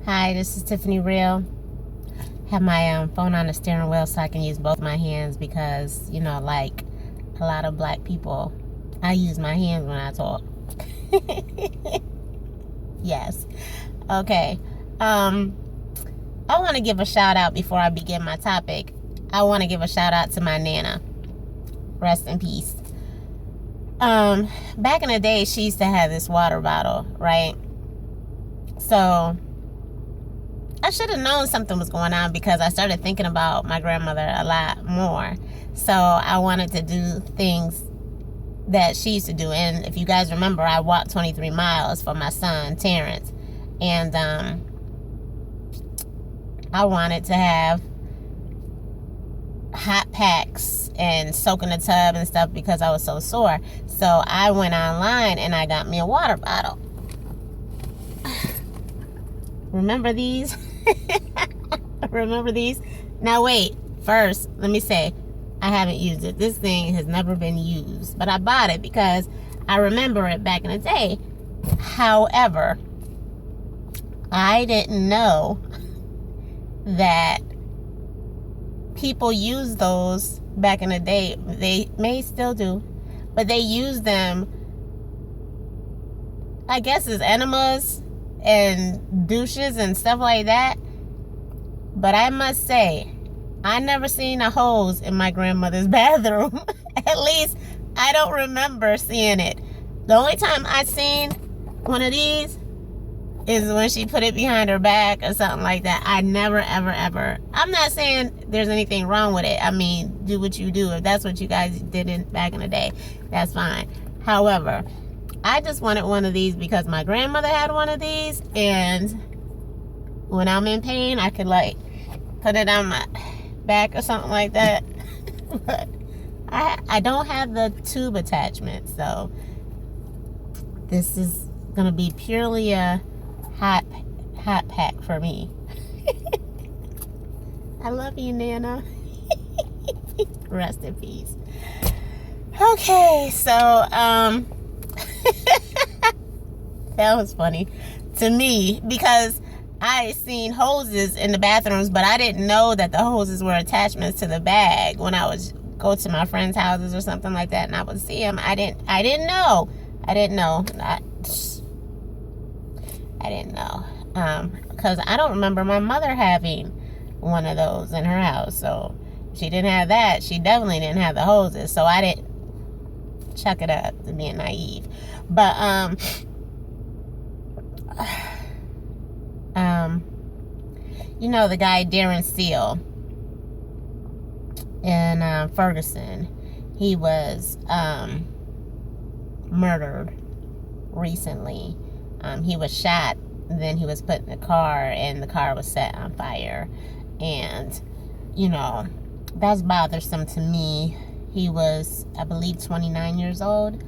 Hi, this is Tiffany Real. Have my phone on the steering wheel so I can use both my hands because, like a lot of black people, I use my hands when I talk. Yes. Okay. I want to give a shout out before I begin my topic. I want to give a shout out to my Nana. Rest in peace. Back in the day, she used to have this water bottle, right? So I should have known something was going on because I started thinking about my grandmother a lot more. So I wanted to do things that she used to do. And if you guys remember, I walked 23 miles for my son, Terrence. And I wanted to have hot packs and soak in the tub and stuff because I was so sore. So I went online and I got me a water bottle. Remember these? Remember these? Now wait, first, let me say, I haven't used it. This thing has never been used, but I bought it because I remember it back in the day. However, I didn't know that people use those back in the day. They may still do, but they use them, I guess, as enemas and douches and stuff like that. But I must say, I never seen a hose in my grandmother's bathroom. At least I don't remember seeing it. The only time I seen one of these is when she put it behind her back or something like that. I never, ever. I'm not saying there's anything wrong with it. I mean, do what you do. If that's what you guys did back in the day, that's fine. However, I just wanted one of these because my grandmother had one of these, and when I'm in pain, I could like put it on my back or something like that. But I don't have the tube attachment, so this is gonna be purely a hot pack for me. I love you, Nana. Rest in peace. Okay, so that was funny to me because I seen hoses in the bathrooms, but I didn't know that the hoses were attachments to the bag. When I would go to my friends' houses or something like that and I would see them, I didn't know. I didn't know. Because I don't remember my mother having one of those in her house. So if she didn't have that, she definitely didn't have the hoses. So I didn't chuck it up to being naive. But the guy Darren Steele in Ferguson, he was murdered recently. He was shot, and then he was put in a car, and the car was set on fire. And that's bothersome to me. He was, I believe, 29 years old.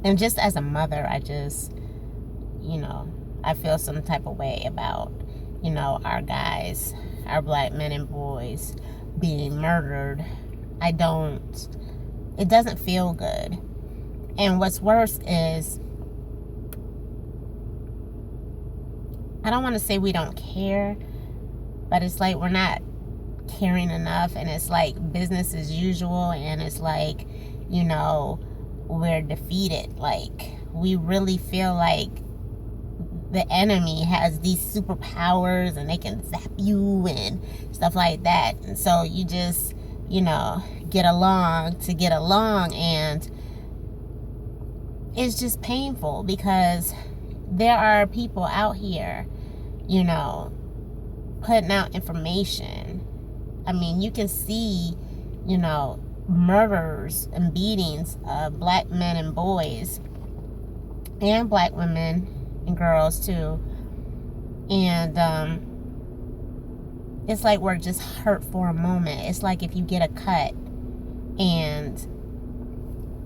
And just as a mother, I just, I feel some type of way about, our guys, our black men and boys being murdered. It doesn't feel good. And what's worse is, I don't want to say we don't care, but it's like we're not caring enough, and it's like business as usual, and it's like, we're defeated. Like, we really feel like the enemy has these superpowers and they can zap you and stuff like that. And so you just, get along to get along, and it's just painful because there are people out here, putting out information. I mean, you can see, murders and beatings of black men and boys and black women and girls too. And it's like we're just hurt for a moment. It's like if you get a cut and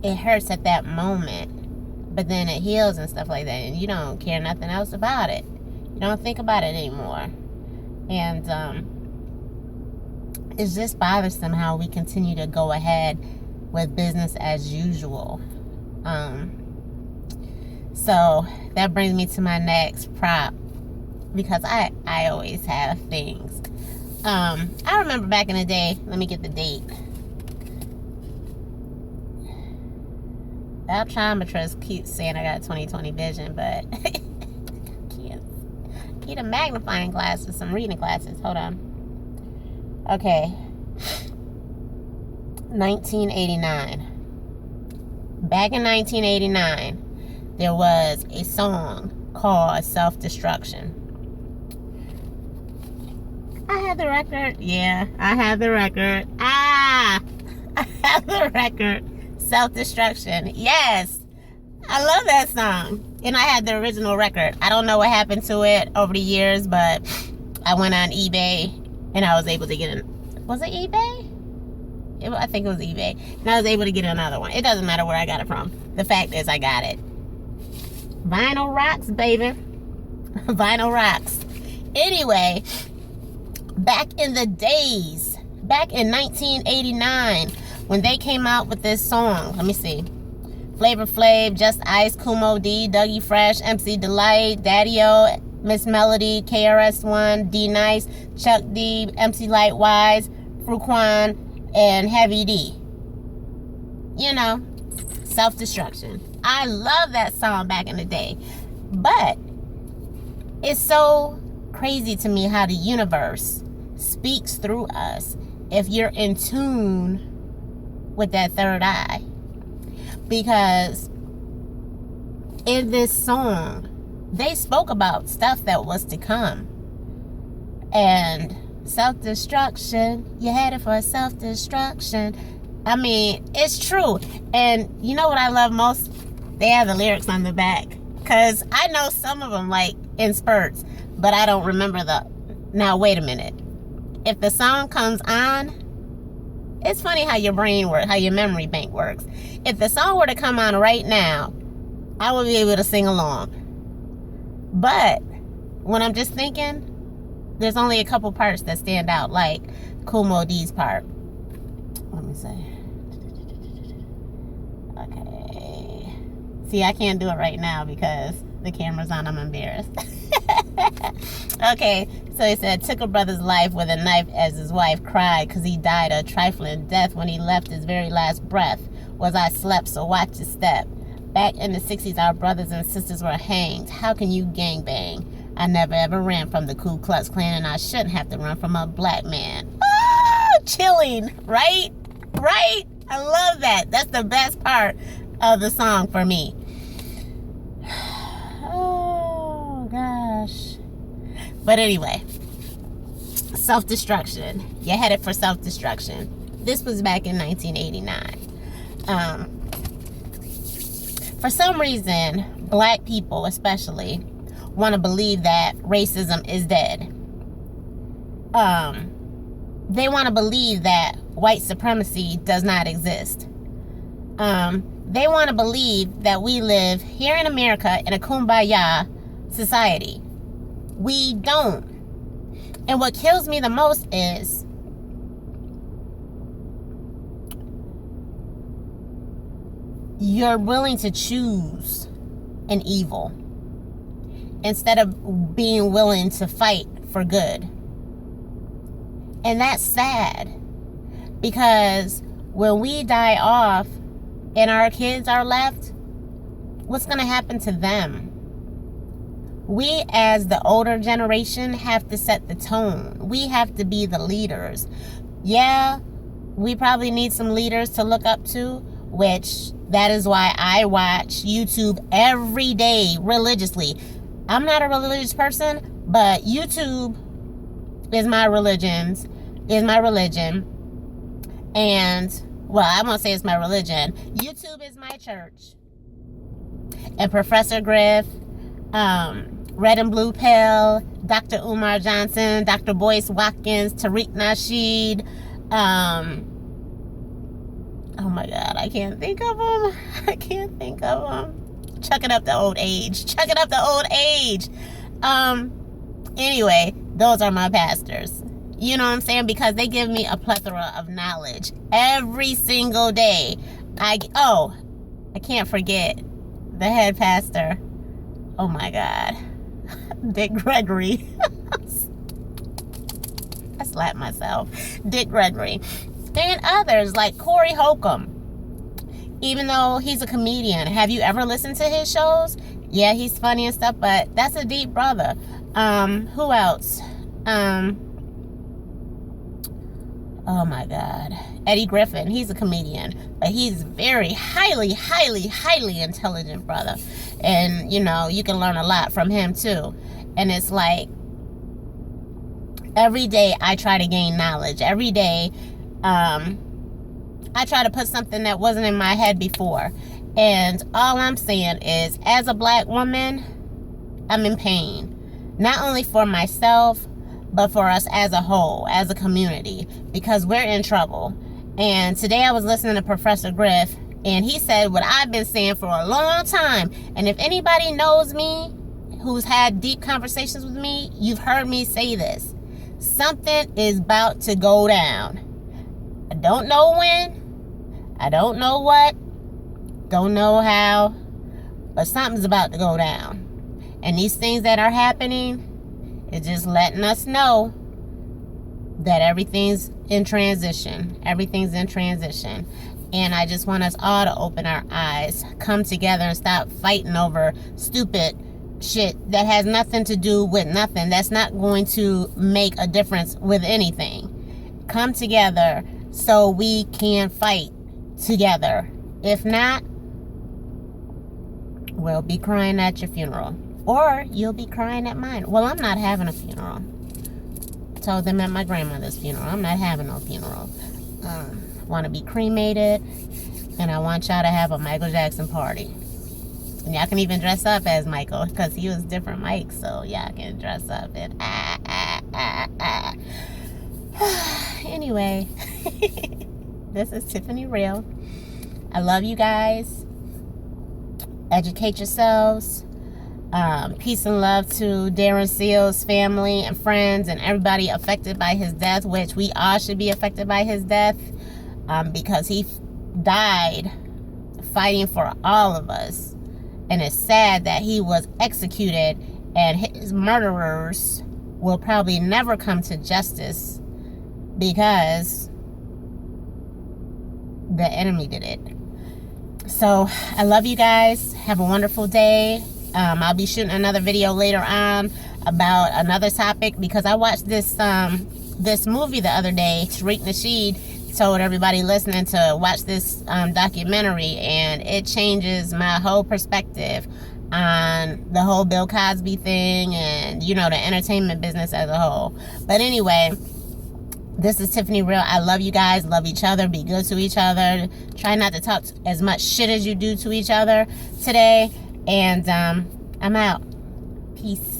it hurts at that moment, but then it heals and stuff like that, and you don't care nothing else about it. You don't think about it anymore. And it's just bothersome how we continue to go ahead with business as usual. So that brings me to my next prop, because I always have things. I remember back in the day, let me get the date. The optometrist keeps saying I got 20/20 vision, but can't. Need a magnifying glass with some reading glasses. Hold on. Okay. 1989. Back in 1989, there was a song called Self-Destruction. I have the record. Yeah, I have the record. I have the record. Self-Destruction. Yes. I love that song. And I had the original record. I don't know what happened to it over the years, but I went on eBay and I was able to get it. Was it eBay? I think it was eBay. And I was able to get another one. It doesn't matter where I got it from. The fact is I got it. Vinyl rocks, baby. Vinyl rocks. Anyway, back in the days, back in 1989, when they came out with this song, let me see. Flavor Flav, Just Ice, Kumo D, Dougie Fresh, MC Delight, Daddy-O, Miss Melody, KRS-One, D Nice, Chuck D, MC Light Wise, Fruquan, and Heavy D. You know, Self-Destruction. I love that song back in the day. But it's so crazy to me how the universe speaks through us if you're in tune with that third eye. Because in this song, they spoke about stuff that was to come. And self-destruction, you're headed for self-destruction. I mean, it's true. And you know what I love most? They have the lyrics on the back. Because I know some of them, like, in spurts. But I don't remember the... Now, wait a minute. If the song comes on... It's funny how your brain works, how your memory bank works. If the song were to come on right now, I would be able to sing along. But when I'm just thinking, there's only a couple parts that stand out, like Kumo D's part. Let me see. Okay. See, I can't do it right now because the camera's on. I'm embarrassed. Okay, so he said, took a brother's life with a knife as his wife cried because he died a trifling death when he left his very last breath. Was I slept, so watch your step. Back in the 60s, our brothers and sisters were hanged. How can you gangbang? I never ever ran from the Ku Klux Klan, and I shouldn't have to run from a black man. Ah, chilling, right? Right? I love that. That's the best part of the song for me. Oh, gosh. But anyway, self-destruction. You're headed for self-destruction. This was back in 1989. For some reason, black people especially want to believe that racism is dead. They want to believe that white supremacy does not exist. They want to believe that we live here in America in a kumbaya society. We don't. And what kills me the most is you're willing to choose an evil instead of being willing to fight for good. And that's sad, because when we die off and our kids are left, what's going to happen to them? We, as the older generation, have to set the tone. We have to be the leaders. Yeah, we probably need some leaders to look up to, which that is why I watch YouTube every day religiously. I'm not a religious person, but YouTube is my religion. And, well, I won't say it's my religion. YouTube is my church. And Professor Griff, Red and Blue Pill, Dr. Umar Johnson, Dr. Boyce Watkins, Tariq Nasheed, oh my God, I can't think of them. Chucking up the old age. Anyway, those are my pastors. You know what I'm saying? Because they give me a plethora of knowledge every single day. I can't forget the head pastor Oh my God. Dick Gregory. I slapped myself. Dick Gregory. And others like Corey Holcomb. Even though he's a comedian, have you ever listened to his shows? Yeah, he's funny and stuff, but that's a deep brother. Who else? Oh my God. Eddie Griffin. He's a comedian, but he's very highly intelligent brother. And, you know, you can learn a lot from him too. And it's like, every day I try to gain knowledge. Every day, I try to put something that wasn't in my head before. And all I'm saying is, as a black woman, I'm in pain. Not only for myself, but for us as a whole, as a community, because we're in trouble. And today I was listening to Professor Griff, and he said what I've been saying for a long time. And if anybody knows me, who's had deep conversations with me, you've heard me say this. Something is about to go down. I don't know when. I don't know what. Don't know how. But something's about to go down. And these things that are happening is just letting us know that everything's in transition. Everything's in transition. And I just want us all to open our eyes, come together and stop fighting over stupid shit that has nothing to do with nothing. That's not going to make a difference with anything. Come together so we can fight together. If not, we'll be crying at your funeral. Or you'll be crying at mine. Well, I'm not having a funeral. I told them at my grandmother's funeral, I'm not having no funeral. I want to be cremated, and I want y'all to have a Michael Jackson party. And y'all can even dress up as Michael, because he was different Mike, so y'all can dress up and Anyway, this is Tiffany Real. I love you guys. Educate yourselves. Peace and love to Darren Seal's family and friends and everybody affected by his death, which we all should be affected by his death, because he died fighting for all of us. And it's sad that he was executed, and his murderers will probably never come to justice because the enemy did it. So I love you guys. Have a wonderful day. I'll be shooting another video later on about another topic, because I watched this movie the other day. Tariq Nasheed told everybody listening to watch this documentary, and it changes my whole perspective on the whole Bill Cosby thing and, you know, the entertainment business as a whole. But anyway, this is Tiffany Real. I love you guys. Love each other. Be good to each other. Try not to talk as much shit as you do to each other today. And I'm out. Peace.